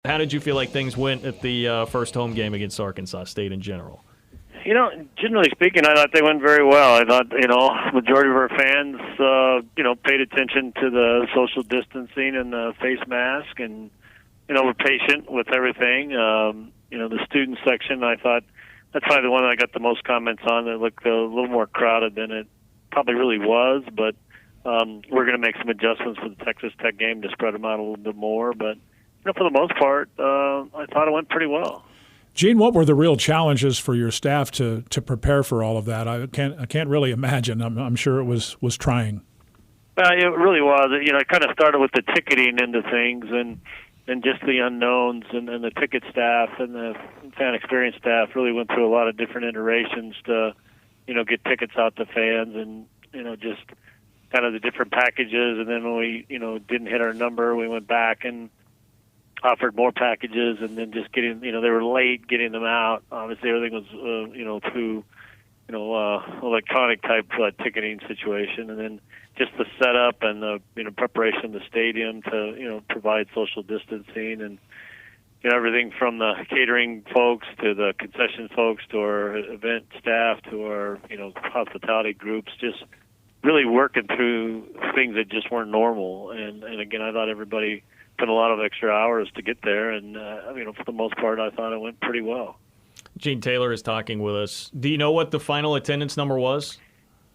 How did you feel like things went at the first home game against Arkansas State in general? Generally speaking, I thought they went very well. I thought, majority of our fans, paid attention to the social distancing and the face mask, and, were patient with everything. The student section, I thought that's probably the one that I got the most comments on. It looked a little more crowded than it probably really was, but we're going to make some adjustments for the Texas Tech game to spread them out a little bit more. But, for the most part, I thought it went pretty well. Gene, what were the real challenges for your staff to prepare for all of that? I can't really imagine. I'm sure it was trying. It really was. It kind of started with the ticketing into things and just the unknowns, and the ticket staff and the fan experience staff really went through a lot of different iterations to, get tickets out to fans, and, just kind of the different packages. And then when we, didn't hit our number, we went back and offered more packages, and then just getting, they were late getting them out. Obviously, everything was, through, electronic type ticketing situation, and then just the setup and the, preparation of the stadium to, provide social distancing, and, everything from the catering folks to the concession folks to our event staff to our, hospitality groups, just really working through things that just weren't normal. And again, I thought everybody put a lot of extra hours to get there, and for the most part, I thought it went pretty well. Gene Taylor is talking with us. Do you know what the final attendance number was?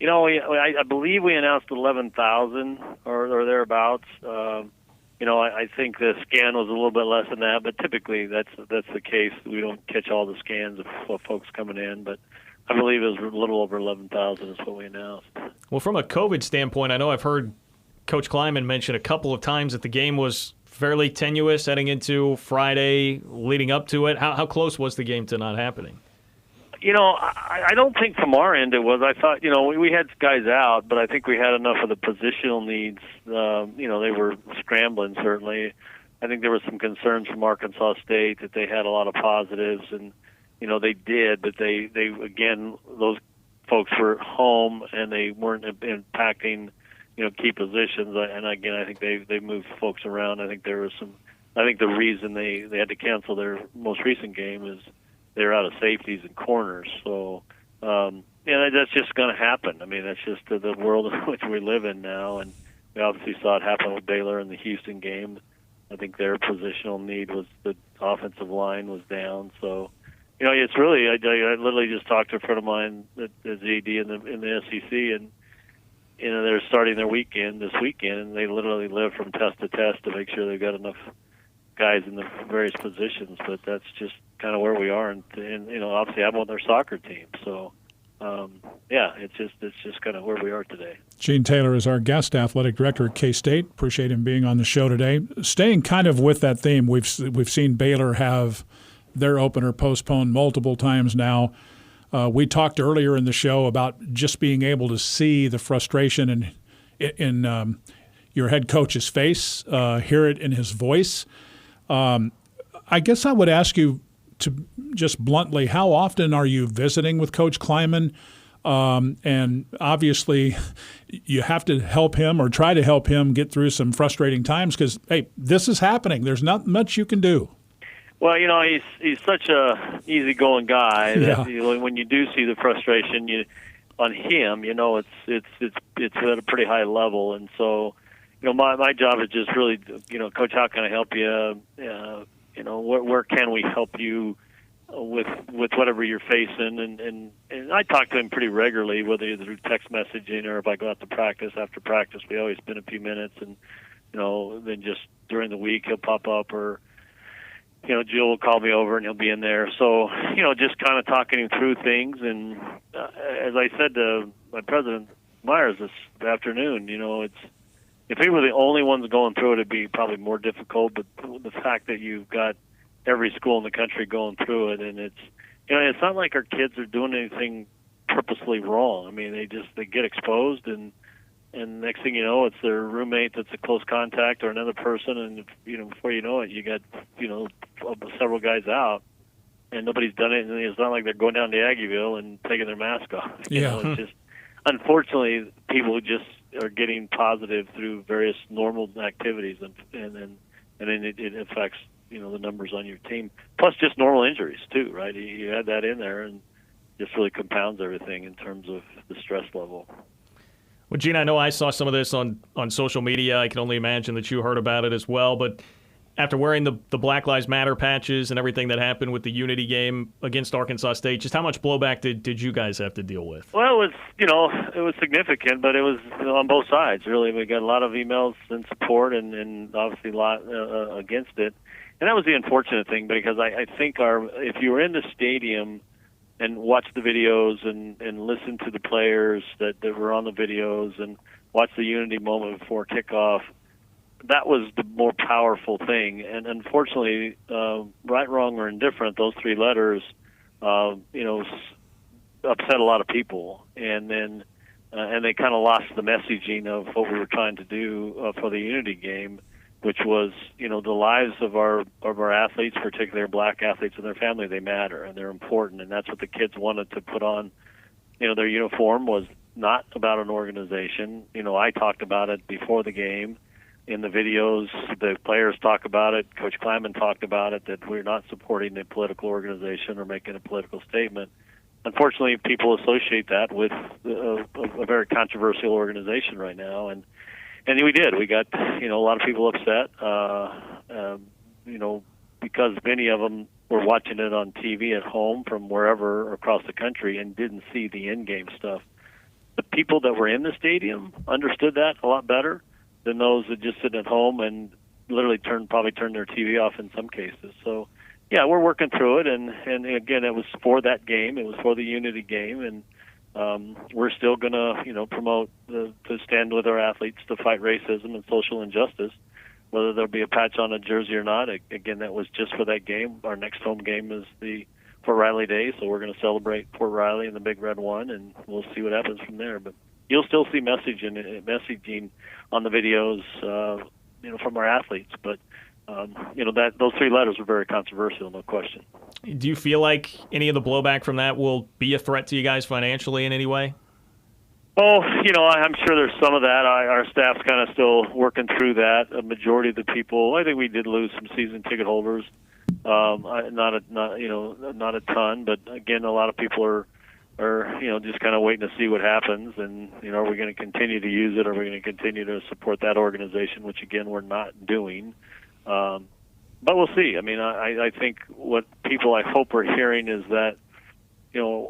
I believe we announced 11,000 or thereabouts. I think the scan was a little bit less than that, but typically that's the case. We don't catch all the scans of folks coming in, but I believe it was a little over 11,000 is what we announced. Well, from a COVID standpoint, I know I've heard Coach Klieman mention a couple of times that the game was fairly tenuous heading into Friday, leading up to it. How close was the game to not happening? I don't think from our end it was. I thought, we had guys out, but I think we had enough of the positional needs. They were scrambling, certainly. I think there were some concerns from Arkansas State that they had a lot of positives, and, they did, but they again, those folks were home, and they weren't impacting key positions, and again, I think they moved folks around. I think there was some. I think the reason they had to cancel their most recent game is they're out of safeties and corners. So, that's just going to happen. I mean, that's just the world in which we live in now, and we obviously saw it happen with Baylor in the Houston game. I think their positional need was the offensive line was down. So, it's really. I literally just talked to a friend of mine at ZD in the SEC, and they're starting their weekend this weekend, and they literally live from test to test to make sure they've got enough guys in the various positions. But that's just kind of where we are, and obviously I'm on their soccer team, so it's just kind of where we are today. Gene Taylor is our guest, athletic director at K-State. Appreciate him being on the show today. Staying kind of with that theme, we've seen Baylor have their opener postponed multiple times now. We talked earlier in the show about just being able to see the frustration in your head coach's face, hear it in his voice. I guess I would ask you to just bluntly, how often are you visiting with Coach Klieman? And obviously, you have to help him or try to help him get through some frustrating times because, hey, this is happening. There's not much you can do. Well, he's such a easygoing guy that when you do see the frustration on him, it's at a pretty high level, and so my job is just really Coach, how can I help you? Where can we help you with whatever you're facing? And I talk to him pretty regularly, whether it's through text messaging or if I go out to practice. After practice, we always spend a few minutes, and then just during the week he'll pop up or. Jill will call me over and he'll be in there. So, just kind of talking him through things. And as I said to my president, Myers, this afternoon, if we were the only ones going through it, it'd be probably more difficult. But the fact that you've got every school in the country going through it, and it's not like our kids are doing anything purposely wrong. I mean, they get exposed, and next thing you know, it's their roommate that's a close contact or another person, and before you know it, you got several guys out, and nobody's done it. And it's not like they're going down to Aggieville and taking their mask off. It's just unfortunately people just are getting positive through various normal activities, and then it affects the numbers on your team, plus just normal injuries too, right? You add that in there, and just really compounds everything in terms of the stress level. Well, Gene, I know I saw some of this on social media. I can only imagine that you heard about it as well. But after wearing the Black Lives Matter patches and everything that happened with the Unity game against Arkansas State, just how much blowback did you guys have to deal with? Well, it was significant, but it was on both sides, really. We got a lot of emails and support and obviously a lot against it. And that was the unfortunate thing, because I think if you were in the stadium and watch the videos and listen to the players that were on the videos and watch the Unity moment before kickoff, that was the more powerful thing. And unfortunately, right, wrong, or indifferent, those three letters, upset a lot of people. And then and they kind of lost the messaging of what we were trying to do for the Unity game, which was, the lives of our athletes, particularly our black athletes and their family, they matter and they're important, and that's what the kids wanted to put on. Their uniform was not about an organization. I talked about it before the game. In the videos, the players talk about it. Coach Klieman talked about it, that we're not supporting a political organization or making a political statement. Unfortunately, people associate that with a very controversial organization right now, and we did. We got a lot of people upset, because many of them were watching it on TV at home from wherever across the country and didn't see the in-game stuff. The people that were in the stadium understood that a lot better than those that just sit at home and literally probably turn their TV off in some cases. So, yeah, we're working through it, and again, it was for that game. It was for the Unity game, and we're still going to, promote to stand with our athletes to fight racism and social injustice, whether there'll be a patch on a jersey or not. Again, that was just for that game. Our next home game is the Fort Riley Day, so we're going to celebrate Fort Riley and the Big Red One, and we'll see what happens from there. But you'll still see messaging on the videos, from our athletes. But that those three letters were very controversial, no question. Do you feel like any of the blowback from that will be a threat to you guys financially in any way? Oh, I'm sure there's some of that. Our staff's kind of still working through that. A majority of the people, I think we did lose some season ticket holders. Not a ton, but again, a lot of people are just kind of waiting to see what happens, and are we going to continue to use it? Or are we going to continue to support that organization, which again we're not doing? But we'll see. I mean, I think what people I hope are hearing is that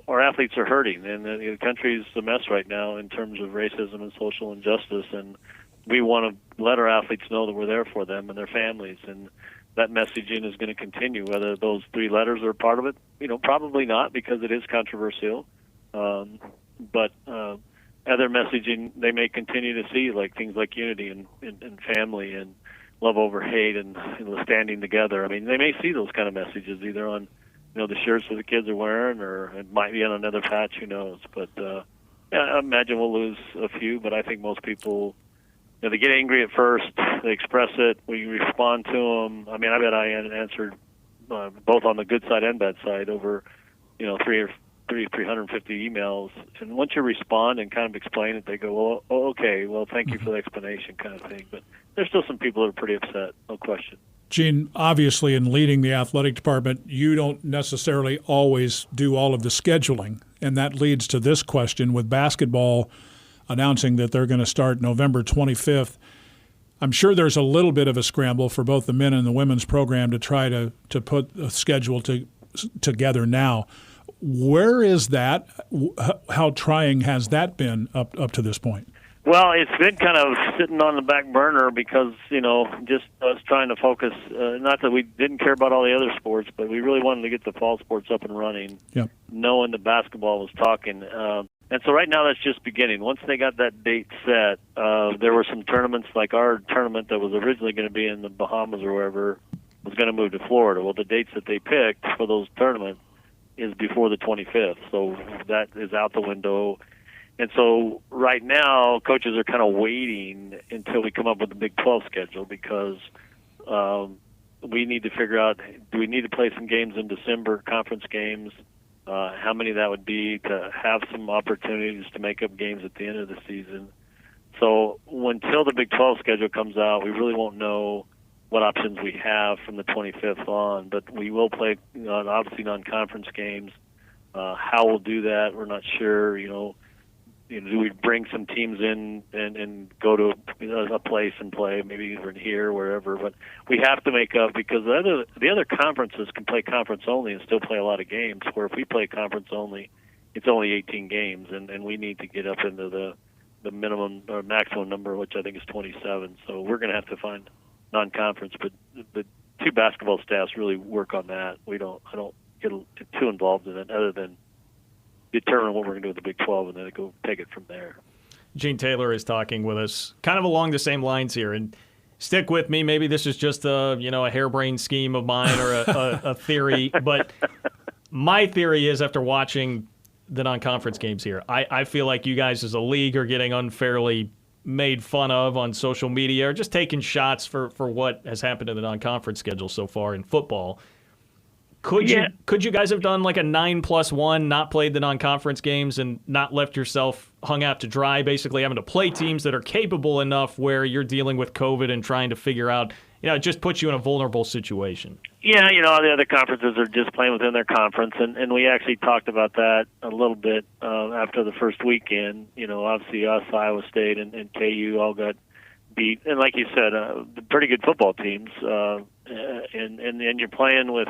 our athletes are hurting, and the country's a mess right now in terms of racism and social injustice, and we want to let our athletes know that we're there for them and their families, and that messaging is going to continue. Whether those three letters are part of it, probably not, because it is controversial. But other messaging they may continue to see, like things like unity and family and love over hate and standing together. I mean, they may see those kind of messages either on the shirts that the kids are wearing, or it might be on another patch. Who knows? But I imagine we'll lose a few. But I think most people, they get angry at first, they express it, we respond to them. I mean, I bet I answered both on the good side and bad side over 350 emails, and once you respond and kind of explain it, they go, well, okay, well, thank you for the explanation, kind of thing. But there's still some people that are pretty upset, no question. Gene, obviously in leading the athletic department, you don't necessarily always do all of the scheduling, and that leads to this question. With basketball announcing that they're going to start November 25th, I'm sure there's a little bit of a scramble for both the men and the women's program to try to put a schedule together now. Where is that? How trying has that been up to this point? Well, it's been kind of sitting on the back burner because, just us trying to focus, not that we didn't care about all the other sports, but we really wanted to get the fall sports up and running, knowing that basketball was talking. And so right now that's just beginning. Once they got that date set, there were some tournaments, like our tournament that was originally going to be in the Bahamas or wherever was going to move to Florida. Well, the dates that they picked for those tournaments is before the 25th, so that is out the window. And so right now, coaches are kind of waiting until we come up with the Big 12 schedule, because we need to figure out, do we need to play some games in December, conference games, how many that would be, to have some opportunities to make up games at the end of the season. So until the Big 12 schedule comes out, we really won't know what options we have from the 25th on. But we will play obviously non-conference games. How we'll do that, we're not sure. Do we bring some teams in and go to a place and play, maybe even here or wherever? But we have to make up, because the other conferences can play conference only and still play a lot of games, where if we play conference only, it's only 18 games, and we need to get up into the minimum or maximum number, which I think is 27. So we're going to have to find non-conference, but the two basketball staffs really work on that. I don't get too involved in it, other than determine what we're going to do with the Big 12 and then go take it from there. Gene Taylor is talking with us kind of along the same lines here. And stick with me. Maybe this is just a harebrained scheme of mine or a theory. But my theory is, after watching the non-conference games here, I feel like you guys as a league are getting unfairly made fun of on social media, or just taking shots for what has happened in the non-conference schedule so far in football. Could you guys have done like a 9+1, not played the non-conference games and not left yourself hung out to dry, basically having to play teams that are capable enough where you're dealing with COVID and trying to figure out, it just puts you in a vulnerable situation? Yeah, the other conferences are just playing within their conference, and we actually talked about that a little bit after the first weekend. Obviously us, Iowa State, and KU all got beat, and like you said, pretty good football teams, and you're playing with,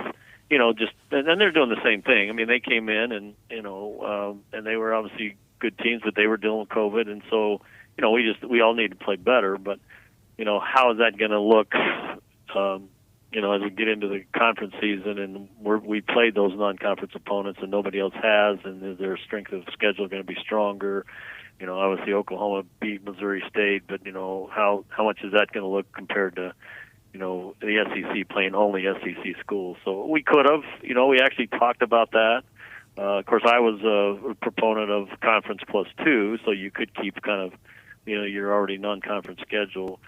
and they're doing the same thing. I mean, they came in and and they were obviously good teams, but they were dealing with COVID, and so we all need to play better. But how is that going to look? As we get into the conference season, and we played those non-conference opponents, and nobody else has, and is their strength of schedule going to be stronger? Obviously Oklahoma beat Missouri State, but how much is that going to look compared to the SEC playing only SEC schools? So we could have, we actually talked about that. Of course, I was a proponent of conference +2, so you could keep kind of, your already non-conference schedule.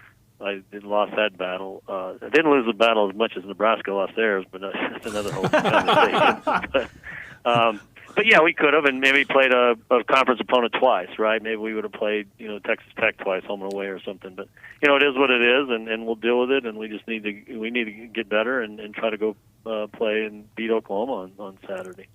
I lost that battle. I didn't lose the battle as much as Nebraska lost theirs, but that's another whole conversation. But yeah, we could have, and maybe played a conference opponent twice, right? Maybe we would have played, Texas Tech twice, home and away or something. But it is what it is, and we'll deal with it. And we just need to get better and try to go play and beat Oklahoma on Saturday.